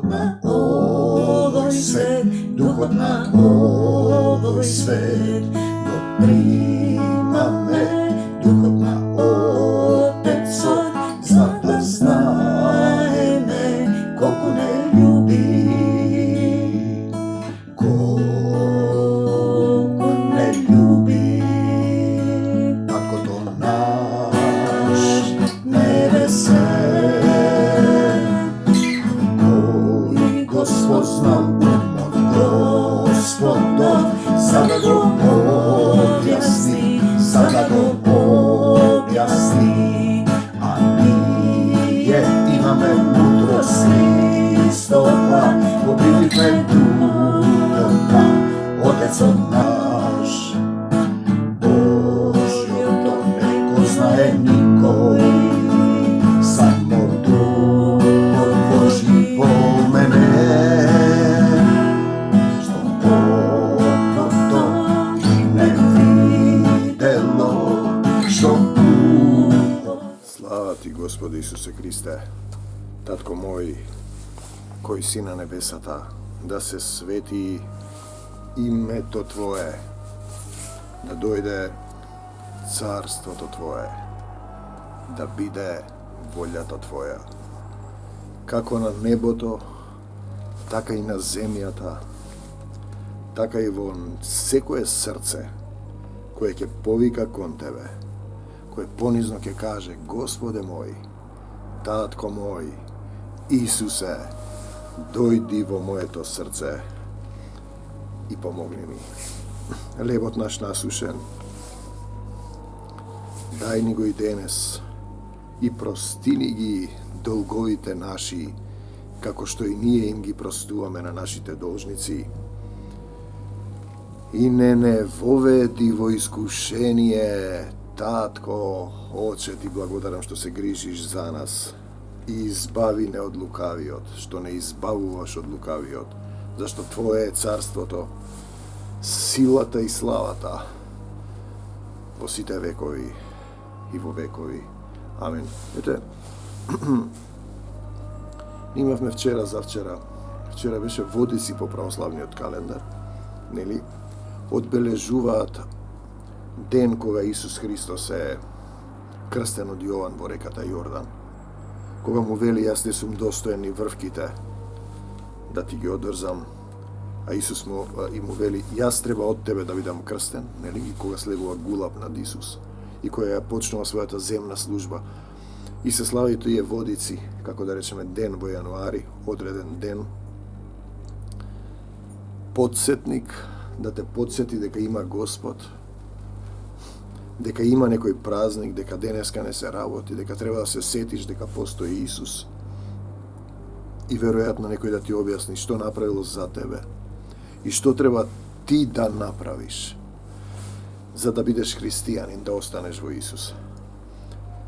duhot na ovoj svet, duhot na ovoj svet, doprima me, duhot na Otecov, zna da znaje me, koliko ne ljubi, koliko ne ljubi, tako to naš nebesen, koji Gospod znal umot Gospodov, sada go objasni, sada go objasni, a nije imame mudrosti stoga, pobili me duhota, Otecov naš, Božjo to ne poznaje niko, samo Duh Božji po mene, što oko to i ne videlo, što uho. Slava ti, Gospodи Isuse Kriste, Tatko moj, koji si na nebesata, da se sveti ime to Tvoje, da dojde carstvo to Tvoje, da bide voljata Tvoja, kako na небото, така и на земјата, така и во секое срце кое ќе повика кон Тебе, кое понизно ќе каже: Господе мој, Татко мој, Исусе, дојди во моето срце и помогни ми. Лебот наш насушен, дај ни го и денес и простини ги долговите наши, како што и ние им ги простуваме на нашите должници. И не воведи во искушение, Татко, Оче, ти благодарам што се грижиш за нас. И избави не од лукавиот, што не избавуваш од лукавиот, зашто Твое е царството, силата и славата во сите векови и во векови. Амин. Ете, имавме завчера беше водици по православниот календар, нели? Одбележуваат ден кога Исус Христос е крстен од Јован во реката Јордан. Кога му вели: јас не сум достоен ни врвките да ти ги одрзам, а Исус му вели: јас треба од тебе да бидам крстен, нели? И кога слегува гулаб над Исус и кога ја почнува својата земна служба и се слави тие водици, како да речеме ден во јануари, одреден ден, подсетник да те подсети дека има Господ, дека има некој празник, дека денеска не се работи, дека треба да се сетиш дека постои Исус. И веројатно некој да ти објасни што направило за тебе и што треба ти да направиш за да бидеш христијанин, да останеш во Исус.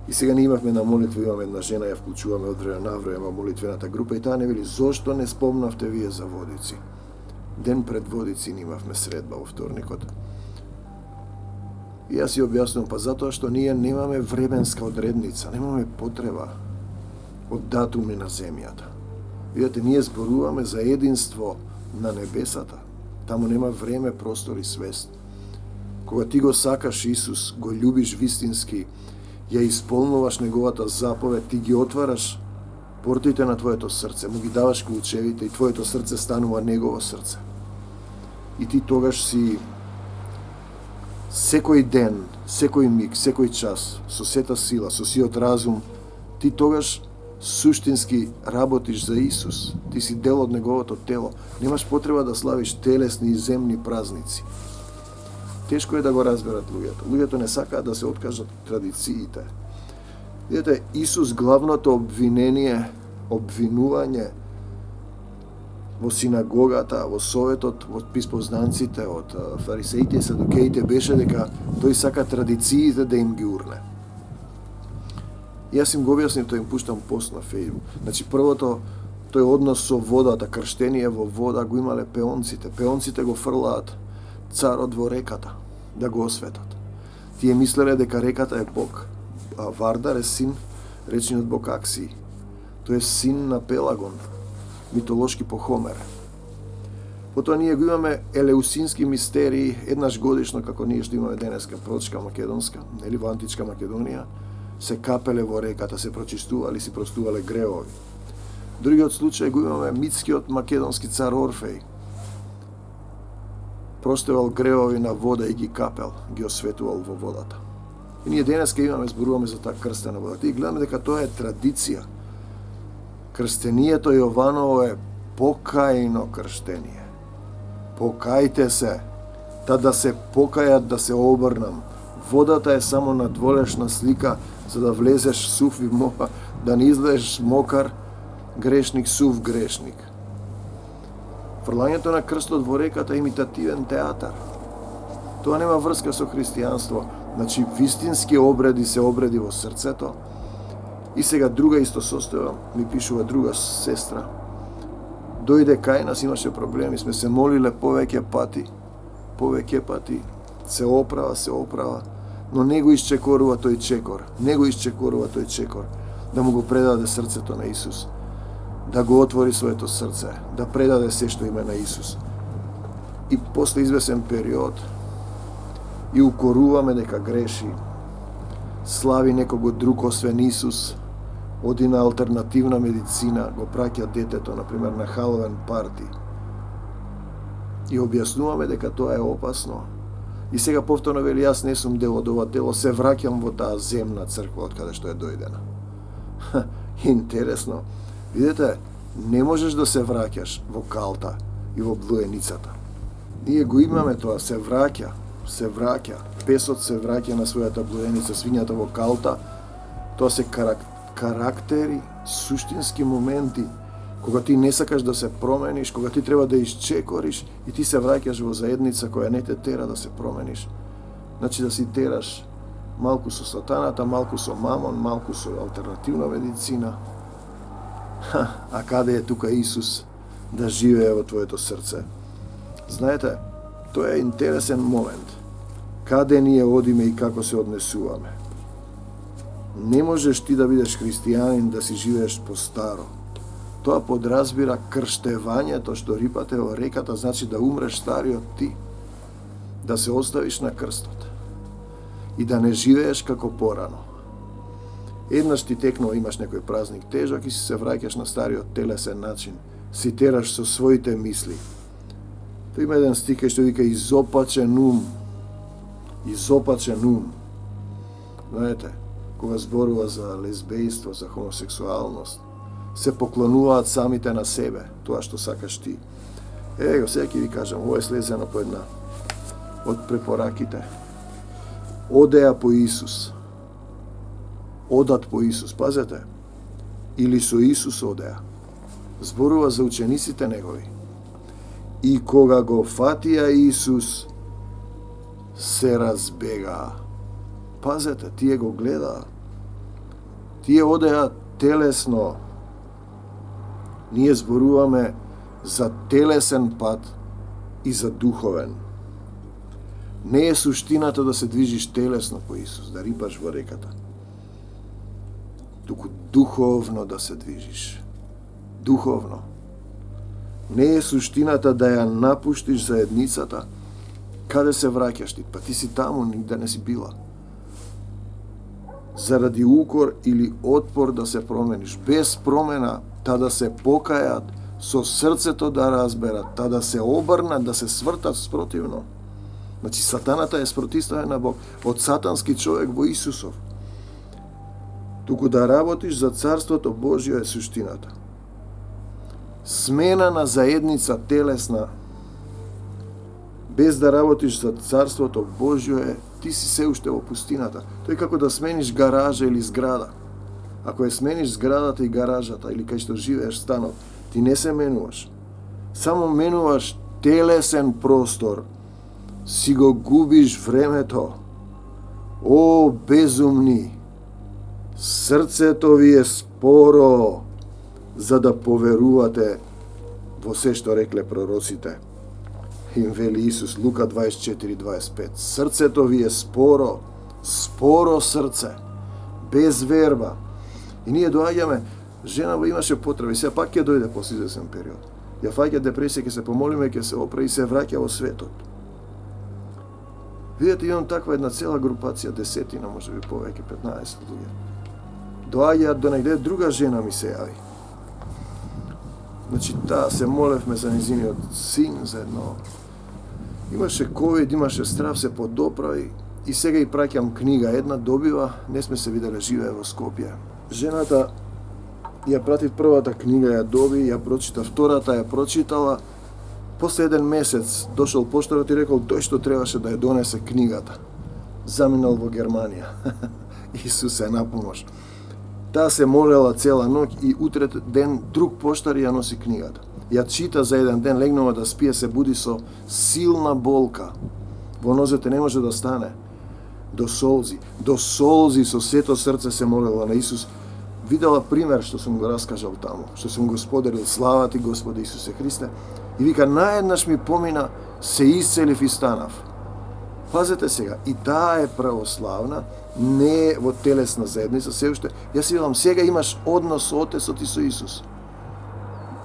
И сега ние имавме на молитва, имаме една жена, ја вклучуваме од време на време во молитвената група и таа не вели: зошто не спомнавте вие за водици? Ден пред водици имавме средба во вторникот. И јас ја објаснувам: па затоа што ние немаме временска одредница, немаме потреба од датуми на земјата. Видете, ние зборуваме за единство на небесата. Таму нема време, простор и свест. Кога ти го сакаш Исус, го љубиш вистински, ја исполнуваш неговата заповед, ти ги отвараш портите на твоето срце, му ги даваш клучевите и твоето срце станува негово срце. И ти тогаш си секој ден, секој миг, секој час, со сета сила, со сиот разум, ти тогаш суштински работиш за Исус. Ти си дел од неговото тело. Немаш потреба да славиш телесни и земни празници. Тешко е да го разберат луѓето. Луѓето не сакаат да се откажат традициите. Видете, Исус главното обвинување во синагогата, во советот, во писпознанците, од фарисеите и садукеите беше дека тој сака традициите да им ги урне. Јас им го објаснив, тој им пуштам пост на Facebook. Значи, првото, тој однос со водата, крштение во вода, го имале пеонците. Пеонците го фрлаат царот во реката, да го осветат. Тие мислеле дека реката е Бог. А Вардар е син, речениот Бог Аксии. Тој е син на Пелагон. митолошки по Хомер. Потоа ние го имаме елеусински мистерии, еднаш годишно, како ние што имаме денеска пророчка македонска, или во античка Македонија, се капеле во реката, се прочистували, си простувале греови. Другиот случај го имаме митскиот македонски цар Орфеј. Простевал греови на вода и ги капел, ги осветувал во водата. И ние денеска зборуваме за таа крстена водата. И гледаме дека тоа е традиција. Крстението Јованово е покајно крштение. Покајте се, та да се покајат, да се обрнам. Водата е само надволешна слика, за да влезеш сув и мокар, да не излезеш мокар грешник, сув грешник. Фрлањето на крстот во реката е имитативен театар. Тоа нема врска со христијанство. Значи, вистински обреди се обреди во срцето. И сега друга исто состојба, ми пишува друга сестра. Дојде кај нас, имаше проблеми, сме се молиле повеќе пати, се оправа, но не го исчекорува тој чекор, да му го предаде срцето на Исус, да го отвори своето срце, да предаде се што има на Исус. И после извесен период, и укоруваме дека греши, слави некого друг освен Исус, оди на алтернативна медицина, го праќа детето, например, на халовен парти. И објаснуваме дека тоа е опасно. И сега повторно вели, јас не сум дел од ова дело, се враќам во таа земна црква од каде што е дојдена. Интересно. Видете, не можеш да се враќаш во калта и во блуеницата. Ние го имаме тоа, се враќа. Песот се враќа на својата блуеница, свињата во калта. Тоа се карактери, суштински моменти, кога ти не сакаш да се промениш, кога ти треба да исчекориш и ти се враќаш во заедница која не те тера да се промениш. Значи да си тераш малку со сатаната, малку со мамон, малку со алтернативна медицина. А каде е тука Исус да живее во твоето срце? Знаете, тоа е интересен момент. Каде ние одиме и како се однесуваме? Не можеш ти да бидеш христијанин да си живееш по старо. Тоа подразбира крштевањето што рипате во реката, значи да умреш стариот ти, да се оставиш на крстот и да не живееш како порано. Еднаш ти текнува, имаш некој празник тежок и си се враќаш на стариот телесен начин, си тераш со своите мисли. Тоа има еден стих што вика изопачен ум. Знаете, кога зборува за лесбејство, за хомосексуалност, се поклонуваат самите на себе, тоа што сакаш ти. Его, сега ќе ви кажам, ово е слезено по една од препораките. Одеа по Исус. Одат по Исус, пазете. Или со Исус одеа. Зборува за учениците негови. И кога го фатија Исус, се разбегаа. Пазете, тие го гледаа. Тие одеа телесно. Ние зборуваме за телесен пат и за духовен. Не е суштината да се движиш телесно по Исус, да рипаш во реката. Туку духовно да се движиш. Духовно. Не е суштината да ја напуштиш заедницата, каде се враќаш ти, па ти си таму, нигде не си била. Заради укор или отпор да се промениш, без промена, та да се покајат, со срцето да разберат, та да се обрнат, да се свртат спротивно. Значи, сатаната е спротивставен на Бог, од сатански човек во Исусов. Туку да работиш за Царството Божјо е суштината. Смена на заедница телесна, без да работиш за Царството Божјо е, ти си се уште во пустината. Тој како да смениш гаража или зграда. Ако ја смениш зградата и гаражата, или кај што живееш станот, ти не се менуваш. Само менуваш телесен простор, си го губиш времето. О, безумни! Срцето ви е споро, за да поверувате во се што рекле пророците. Им вели Исус, Лука 24:25. Срцето ви е споро срце, без верба. И ние доаѓаме, Женава имаше потреби, сега пак ќе дојде после извесен период. Ја фаќа депресија, ќе се помолиме, ќе се опре и се враќа во светот. Видете, имам таква една цела групација, 10, може би повеќе, 15 луѓе. Доаѓаат до негде, друга жена ми се јави. Значи, таа се молевме за низиниот син, за едно. Имаше ковид, имаше страв, се подоправи и сега и праќам книга. Една добива, не сме се виделе, живее во Скопје. Жената ја прати првата книга, ја доби, ја прочита втората, ја прочитала. После еден месец дошол поштарот и рекол тој што требаше да ја донесе книгата. Заминал во Германија. Исусе на помош. Таа се молела цела ноќ и утрет ден друг поштар ја носи книгата. Ја чита за еден ден, легнува да спие, се буди со силна болка. Во нозете не може да стане. До солзи со сето срце се молела на Исус. Видела пример што сум го раскажал таму, што сум го споделил, слава ти Господи Исусе Христе. И вика, наеднаш ми помина, се исцелив и станав. Пазете сега, и таа е православна, не е во телесна заедница, се уште. Јас си велам, сега имаш однос со Отецот и со Исус.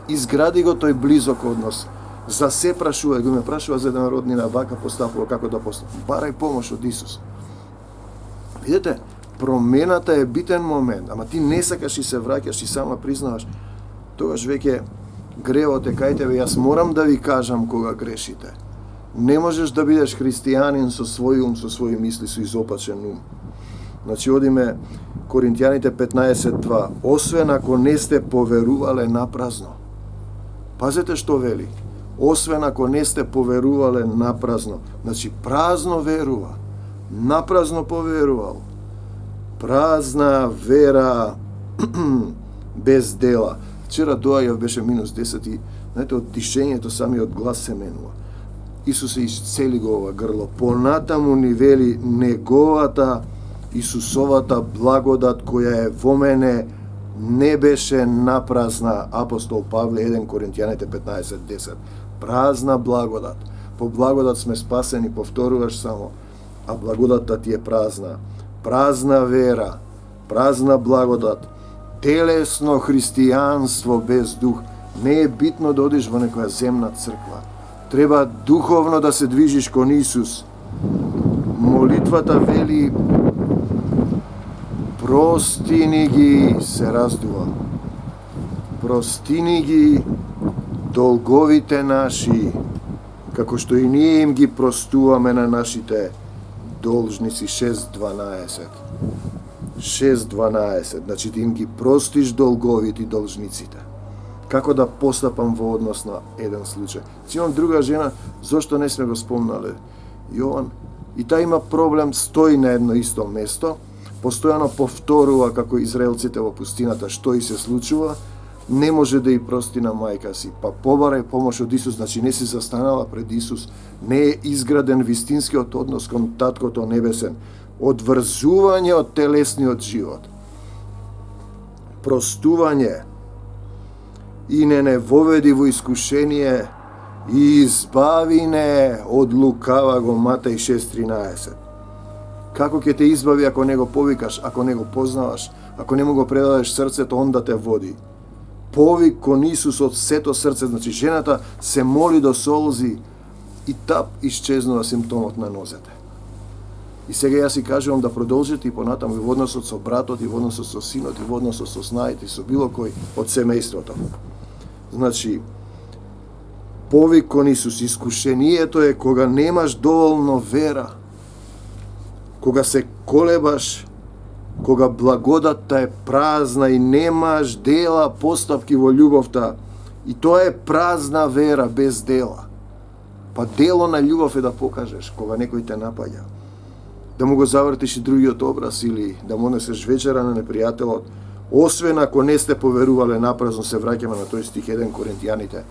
Изгради го тој близок однос. За се прашува, го ме прашува за еден роднина, вака постапува, како да постапува. Барај помош од Исус. Видете, промената е битен момент, ама ти не сакаш и се враќаш и сама признаваш, тогаш веќе гревот е кај тебе. Јас морам да ви кажам кога грешите. Не можеш да бидеш христијанин со свој ум, со своји мисли, со изопачен ум. Значи, одиме Коринтијаните 15:2. Освен ако не сте поверувале напразно. Пазете што вели. Освен ако не сте поверувале напразно. Значи, празно верува. Напразно поверувал. Празна вера без дела. Вчера доаѓав, беше -10 и, знаете, од дишењето самиот глас се менува. Исус се исцели го ова грло. Понатаму ни вели неговата Исусовата благодат која е во мене не беше напразна. Апостол Павле 1 Коринтијаните 15:10. Празна благодат. По благодат сме спасени, повторуваш само, а благодатта ти е празна. Празна вера, празна благодат, телесно христијанство без дух. Не е битно да одиш во некоја земна црква. Треба духовно да се движиш кон Исус. Молитвата вели простини ги, се раздува. Простини ги долговите наши, како што и ние им ги простуваме на нашите должници. 6:12. 6:12. Значи ти им ги простиш долговите и должниците. Како да постапам во однос на еден случај? Си имам друга жена, зошто не сме го спомнале? Јован. И таа има проблем, стои на едно исто место, постојано повторува како израелците во пустината што и се случува, не може да и прости на мајка си. Па побарај помош од Исус, значи не си застанала пред Исус, не е изграден вистинскиот однос кон Таткото Небесен, одврзување од телесниот живот, простување и не воведи во искушение и избави не од лукава го, Матеј 6:13. Како ќе те избави ако не го повикаш, ако не го познаваш, ако не му го предадеш срцето, он да те води. Повик кон Исус од сето срце, значи жената се моли до солзи и тап исчезнува симптомот на нозете. И сега јас си кажувам да продолжите и понатаму и во односот со братот, и во односот со синот, и во односот со снаите, и со било кој од семејството. Значи, повик кон Исус, искушението е кога немаш доволно вера, кога се колебаш, кога благодатта е празна и немаш дела, постапки во љубовта, и тоа е празна вера без дела. Па дело на љубов е да покажеш кога некој те напаѓа, да му го завртиш и другиот образ или да му несеш вечера на непријателот. Освен ако не сте поверувале напразно, се враќаме на тој стих 1 Коринтијаните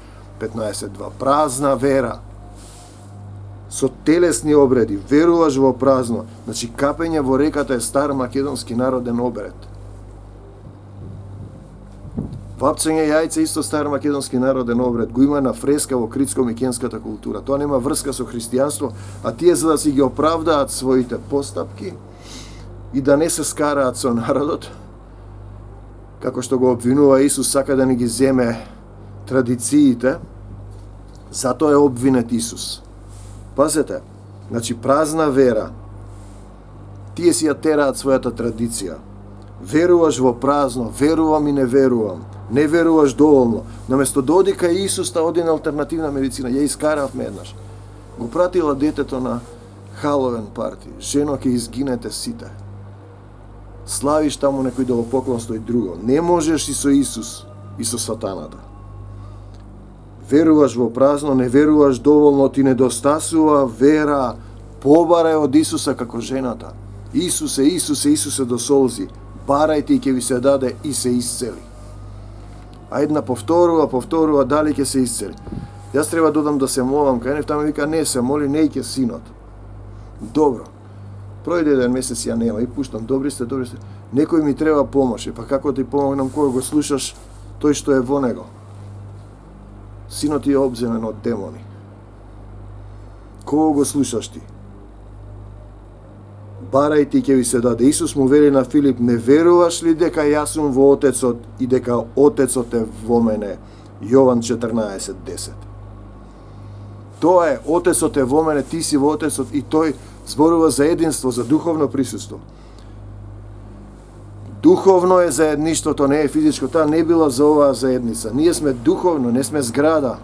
15:2. Празна вера со телесни обреди, веруваш во празно. Значи, капење во реката е стар македонски народен обред. Вапцење јајце исто стар македонски народен обред. Го има на фреска во критско-микенската култура. Тоа нема врска со христијанство, а тие за да си ги оправдаат своите постапки и да не се скараат со народот, како што го обвинува Исус, сака да ни ги земе традициите, затоа е обвинет Исус. Пазете, значи празна вера, тие си ја тераат својата традиција. Веруваш во празно, верувам и не верувам, не веруваш доволно. Наместо да оди кај Исус, та оди на алтернативна медицина. Ја искаравме еднаш. Го пратила детето на Халовен парти. Жено, ќе изгинете сите. Славиш таму некој идолопоклонство и друго. Не можеш и со Исус, и со сатаната. Веруваш во празно, не веруваш доволно, ти недостасува вера. Побарај од Исуса како жената. Исусе, Исусе, Исусе до солзи. Барајте и ќе ви се даде и се исцели. А една повторува, дали ќе се исцели. Јас треба додам да се молам, кај неф, тamo вика, не се моли, не ќе синот. Добро. Пројде еден месец, ја нема и пуштам, добри сте. Некој ми треба помош, па како ти помогнам кога го слушаш тој што е во него? Синот ти е обземен од демони. Кога го слушаш ти? Барајте и ќе ви се даде. Исус му вели на Филип, не веруваш ли дека јас сум во Отецот и дека Отецот е во мене? Јован 14:10. Тоа е, Отецот е во мене, ти си во Отецот, и тој зборува за единство, за духовно присуство. Духовно е заедништвото, не е физичко. Таа не била за оваа заедница. Ние сме духовно, не сме зграда.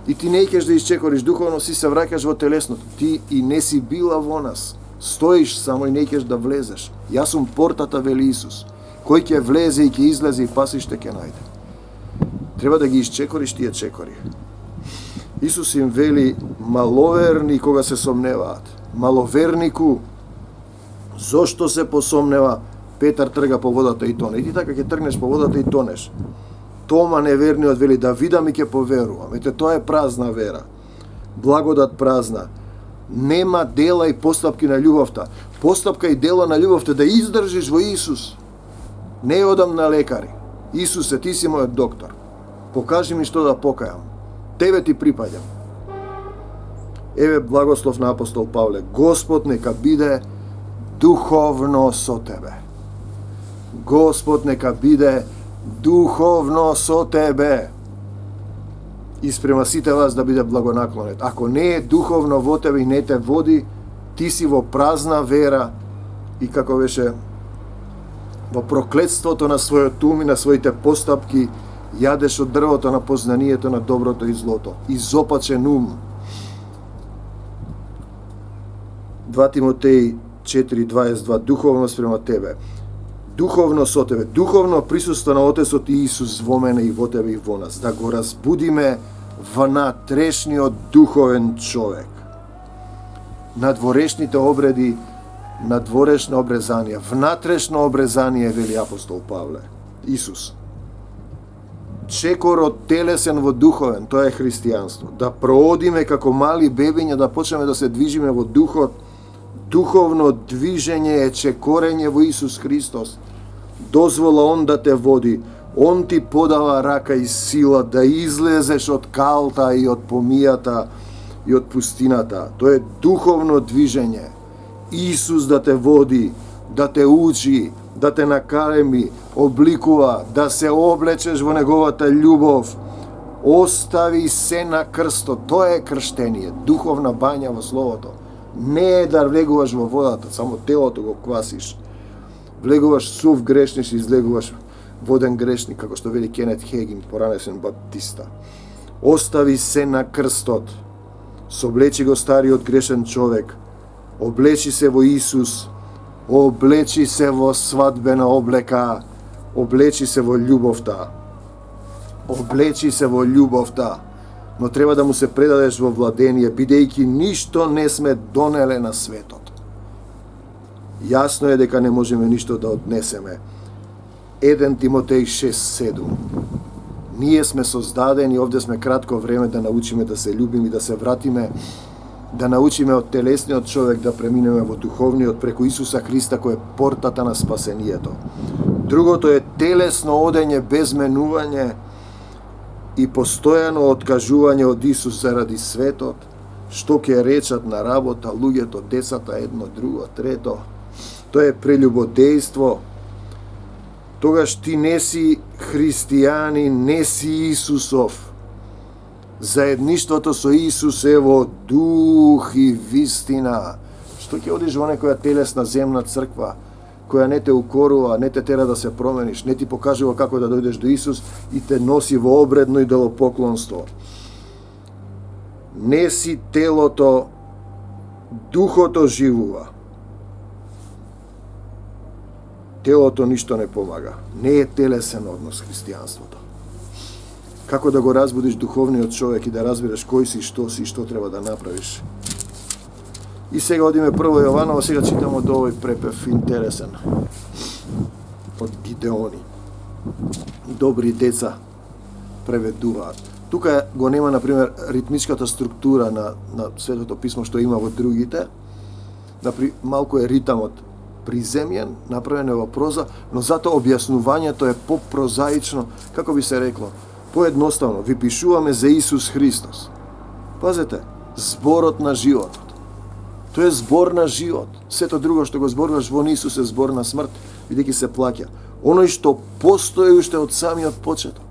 И ти не ќеш да исчекориш духовно, си се враќаш во телесното. Ти и не си била во нас. Стоиш само и не ќеш да влезеш. Јас сум портата, вели Исус. Кој ќе влезе и ќе излезе и пасиште ќе најде. Треба да ги исчекориш тие чекори. Исус им вели, маловерни кога се сомневаат. Маловернику, зошто се посомнева? Петар трга по водата и тоне. И ти така ќе тргнеш по водата и тонеш. Тома неверниот вели, да видам и ќе поверувам. Ете, тоа е празна вера. Благодат празна. Нема дела и постапки на љубовта. Постапка и дела на љубовта да издржиш во Исус. Не одам на лекари. Исусе, ти си мојот доктор. Покажи ми што да покајам. Тебе ти припаѓам. Еве благослов на апостол Павле. Господ нека биде духовно со тебе. Господ нека биде духовно со тебе. Испрема сите вас да биде благонаклонет. Ако не е духовно во тебе и не те води, ти си во празна вера и како беше во проклетството на својот ум и на своите постапки, јадеш од дрвото на познанието на доброто и злото. Изопачен ум. 2 Тимотеј 4:22. Духовно спрема тебе. Духовно со тебе. Духовно присуство на Отецот и Исус во мене и во тебе и во нас. Да го разбудиме внатрешниот духовен човек. Надворешните обреди, надворешно обрезание, внатрешно обрезание, вели апостол Павле. Исус. Чекорот телесен во духовен, тоа е христијанство. Да проодиме како мали бебиња, да почнеме да се движиме во духот. Духовно движење е чекорење во Исус Христос. Дозвола Он да те води. Он ти подава рака и сила да излезеш од калта и од помијата и од пустината. Тоа е духовно движење. Исус да те води, да те учи, да те накареми, обликува, да се облечеш во неговата љубов. Остави се на крстот. Тоа е крштение, духовна бања во Словото. Не е да влегуваш во водата, само телото го квасиш. Влегуваш сув грешник и излегуваш воден грешник, како што вели Кенет Хегин, поранесен баптиста. Остави се на крстот. Соблечи го стариот грешен човек. Облечи се во Исус. Облечи се во свадбена облека. Облечи се во љубовта. Облечи се во љубовта. Но треба да му се предадеш во владение, бидејќи ништо не сме донеле на светот. Јасно е дека не можеме ништо да однесеме. 1 Тимотеј 6:7. Ние сме создадени, овде сме кратко време да научиме да се љубиме и да се вратиме, да научиме од телесниот човек да преминеме во духовниот преку Исуса Христа кој е портата на спасението. Другото е телесно одење без менување и постојано откажување од Исус заради светот, што ќе речат на работа, луѓето, децата, едно, друго, трето. Тоа е прелюбодејство. тогаш ти не си христијанин, не си Исусов. Заедништвото со Исус е во дух и вистина. Што ќе одиш во некоја телесна земна црква, која не те укорува, не те тера да се промениш, не ти покажува како да дојдеш до Исус и те носи во обредно идолопоклонство. Не си телото, духото живува. Телото ништо не помага. Не е телесен однос христијанството. Како да го разбудиш духовниот човек и да разбереш кој си и што треба да направиш. И сега одиме прво Јованово, сега читаме од овој препев интересен. Од Гидеони. Добри деца преведуваат. Тука го нема, например, ритмичката структура на Светото писмо што има во другите. Малку е ритамот приземјен, направен е во проза, но затоа објаснувањето е по-прозаично, како би се рекло, поедноставно. Ви пишуваме за Исус Христос. Пазете, зборот на животот. Тој е збор на живот. Сето друго што го зборуваш во Исус е збор на смрт, бидејќи се плаќа. Оној што постои уште од самиот почеток.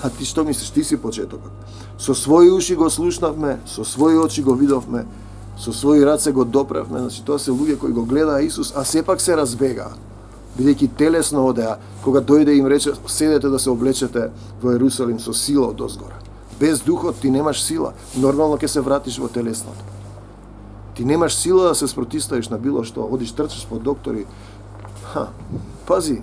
А ти што мислиш? Ти си почетокот. Со своји уши го слушнавме, со своји очи го видовме, со своји раце го допревме. Значи, тоа се луѓе кои го гледаа Исус, а сепак се разбегаа. Бидејќи телесно одеа, кога дојде им рече, седете да се облечете во Ерусалим со сила од озгора. Без духот ти немаш сила. Нормално ќе се вратиш во телесното. Ти немаш сила да се спротиставиш на било што. Одиш, трчаш по доктори. Пази,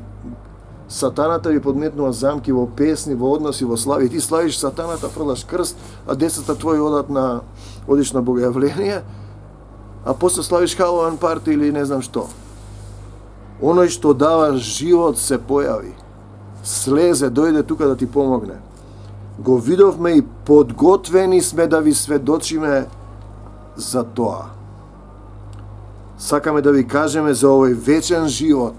сатаната ви подметнува замки во песни, во односи, во слави. Ти славиш сатаната, фрлаш крст, а децата твои одиш на богојавление, а после славиш Халоуин парти или не знам што. Оној што дава живот се појави. Слезе, дојде тука да ти помогне. Го видовме и подготвени сме да ви сведочиме за тоа. Сакаме да ви кажеме за овој вечен живот,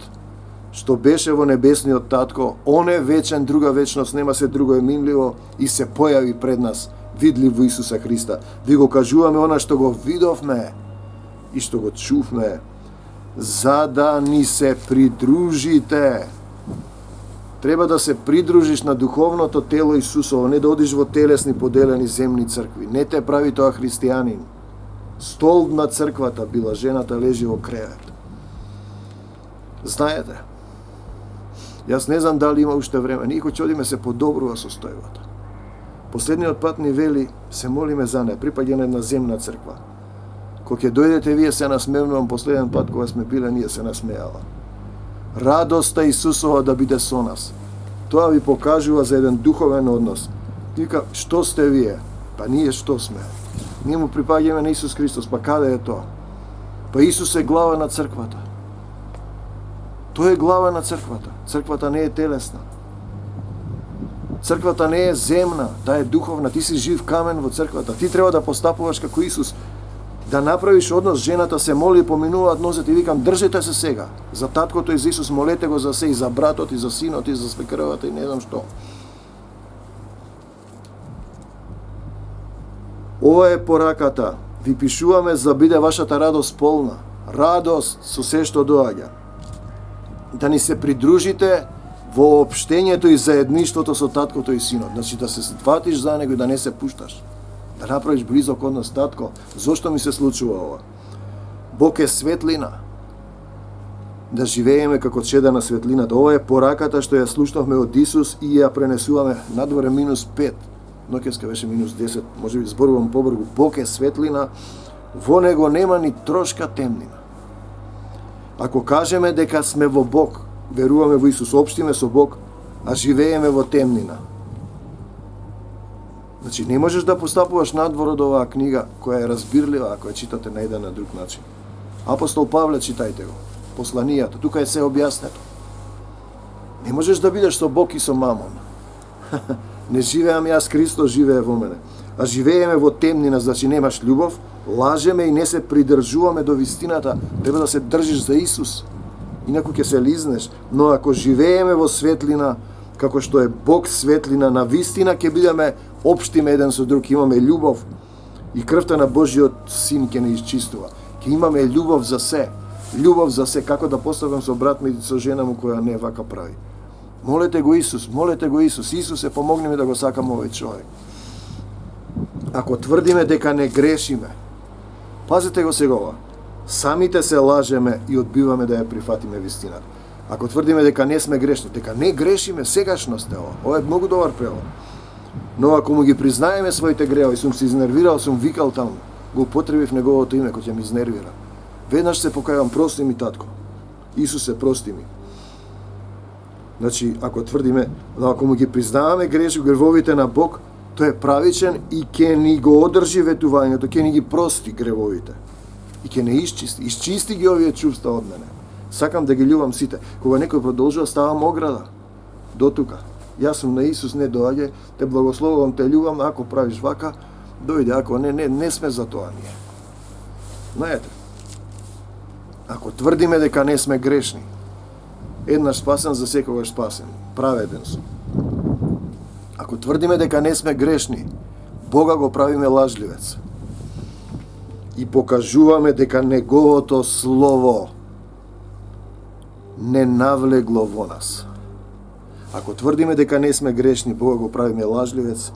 што беше во небесниот татко. Он е вечен, друга вечност нема, се друго е минливо и се појави пред нас, видлив во Исуса Христа. Ви го кажуваме она што го видовме и што го чувме, за да ни се придружите. Треба да се придружиш на духовното тело Исусово, не да одиш во телесни поделени земни цркви. Не те прави тоа христијанин. Столб на црквата била, жената лежи во кревет. Знаете, јас не знам дали има уште време, ние ќе одиме се подобрува состојбата. Последниот пат ни вели, се молиме за неа, припаѓа на една земна црква. Кога ќе дојдете вие се насмевнувам, последен пат кога сме биле ние се насмеала. Радоста Исусова да биде со нас. Тоа ви покажува за еден духовен однос. Вика, што сте вие? Па ние што сме? Ние му припаѓаме на Исус Христос, па каде е тоа? Па Исус е глава на црквата. Тој е глава на црквата. Црквата не е телесна. Црквата не е земна, таа е духовна. Ти си жив камен во црквата. Ти треба да постапуваш како Исус. Да направиш однос, жената се моли, поминуваат нозете и викам, држете се сега. За таткото и за Исус, молете го за се, и за братот, и за синот, и за свекрвата, и не знам што. Ова е пораката. Ви пишуваме за да биде вашата радост полна. Радост со се што доаѓа. Да ни се придружите во општењето и заедништвото со таткото и синот. Значи да се сватиш за него и да не се пушташ. Да направиш близок однос, татко, зошто ми се случува ова? Бог е светлина. Да живееме како чеда на светлината. Ова е пораката што ја слушнавме од Исус и ја пренесуваме надворе -5. Ноќеска беше -10, може би зборувам побргу. Бог е светлина, во него нема ни трошка темнина. Ако кажеме дека сме во Бог, веруваме во Исус, општиме со Бог, а живееме во темнина. Значи, не можеш да постапуваш надвор од оваа книга, која е разбирлива, ако ја читате на еден на друг начин. Апостол Павле, читајте го. Посланијата, тука е се објаснето. Не можеш да бидеш со Бог и со мамон. Не живеам јас, Христос живее во мене. А живееме во темнина, значи немаш љубов, лажеме и не се придржуваме до вистината. Треба да се држиш за Исус. Инаку ќе се лизнеш. Но ако живееме во светлина, како што е Бог светлина, на вистина ќе бидеме општиме еден со друг, имаме љубов и крвта на Божиот Син ќе не изчистува. Ќе имаме љубов за се. Љубов за се, како да постапам со брат ми и со жена му која не вака прави. Молете го Исус, молете го Исус. Исусе, помогни ми да го сакам овој човек. Ако тврдиме дека не грешиме, пазете го сега ова, самите се лажеме и одбиваме да ја прифатиме вистината. Ако тврдиме дека не сме грешни, дека не грешиме, сегашност е ова. Ова е многу добар превод. Но ако му ги признаеме своите греови, сум се изнервирал, сум викал таму, го употребив неговото име кој ќе ми изнервира. Веднаш се покајам, прости ми, татко. Исусе, прости ми. Значи, ако тврдиме, ако му ги признаваме гревовите на Бог, тој е правичен и ќе ни го одржи ветувањето, ќе ни ги прости гревовите. И ќе не изчисти. Изчисти ги овие чувства од мене. Сакам да ги љубам сите. Кога некој продолжува, ставам ограда. До тука. Јас сум на Исус, не доаѓај, те благословувам, те љубам, ако правиш вака, дојде, ако не сме за тоа ние. Знаете, ако тврдиме дека не сме грешни, еднаш спасен, за секогаш спасен, праведен сум. Ако тврдиме дека не сме грешни, Бога го правиме лажливец. И покажуваме дека Неговото Слово не навлегло во нас. Ако тврдиме дека не сме грешни, Бога го правиме лажливец.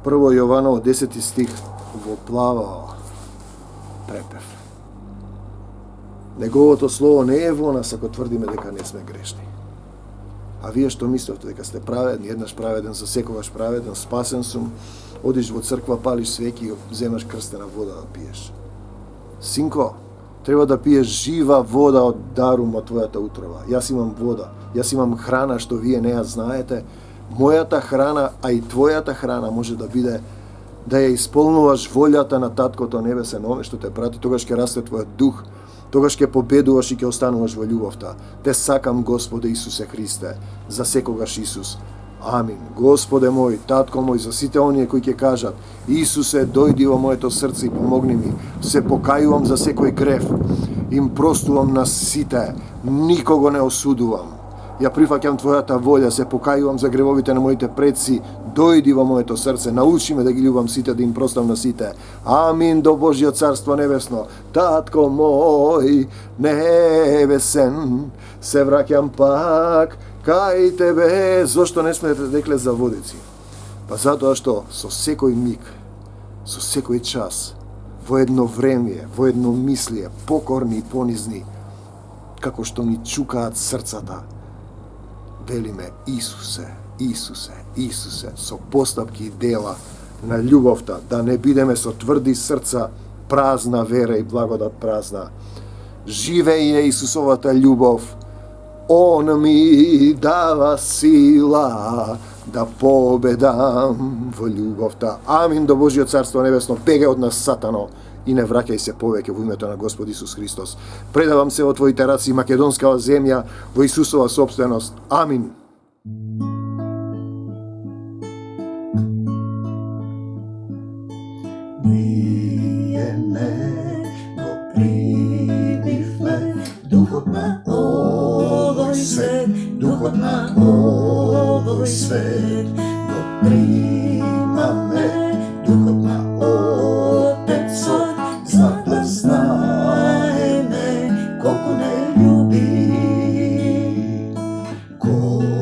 1 Јованово 10 стих во плава препев. Неговото Слово не е во нас ако тврдиме дека не сме грешни. А вие што мислите дека сте праведни, еднаш праведен, за секогаш праведен, спасен сум, одиш во црква, палиш свеки и земаш крстена вода да пиеш. Синко, треба да пиеш жива вода од дарум од твојата утрова. Јас имам вода, јас имам храна што вие не ја знаете. Мојата храна, а и твојата храна може да биде да ја исполнуваш волјата на Таткото Небесен, оне што те прати, тогаш ќе расте твојот дух, тогаш ќе победуваш и ќе остануваш во љубовта. Те сакам, Господе Исусе Христе, за секогаш Исус. Амин. Господе мој, Татко мој, за сите оние кои ќе кажат: Исусе, дојди во моето срце и помогни ми. Се покајувам за секој грев. Им простувам на сите. Никого не осудувам. Ја прифаќам Твојата волја, се покајувам за гревовите на моите предци. Дојди во моето срце, научи ме да ги љубам сите, да им простам на сите. Амин, до Божјо царство небесно. Татко мој небесен, се враќам пак кај Тебе. Зошто не сме рекле за водици? Па затоа што со секој миг, со секој час, во едно време, во едно мислие, покорни и понизни, како што ни чукаат срцата, велиме: Исусе, Исусе, Исусе, со постапки и дела на љубовта, да не бидеме со тврди срца, празна вера и благодат празна. Живеје Исусовата љубов, Он ми дава сила да победам во љубовта. Амин, до Божјо царство небесно. Бегај од нас, сатано, и не враќај се повеќе во името на Господ Исус Христос. Предавам се во Твоите раци, македонскава земја, во Исусова собственост. Амин. Ние не го примивме, духот на овој свет, духот на овој свет, го примаме, духот на Отецот, за да знаеме колку не љуби, колку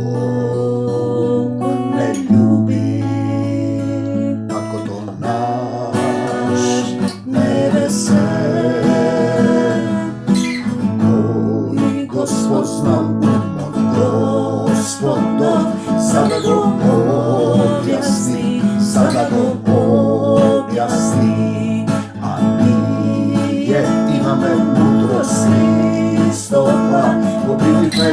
не љуби. Таткото наш небесен, кој го спознал умот Господов, за да го објасни, за да го објасни. А ние имаме мудрост Христова, го примивме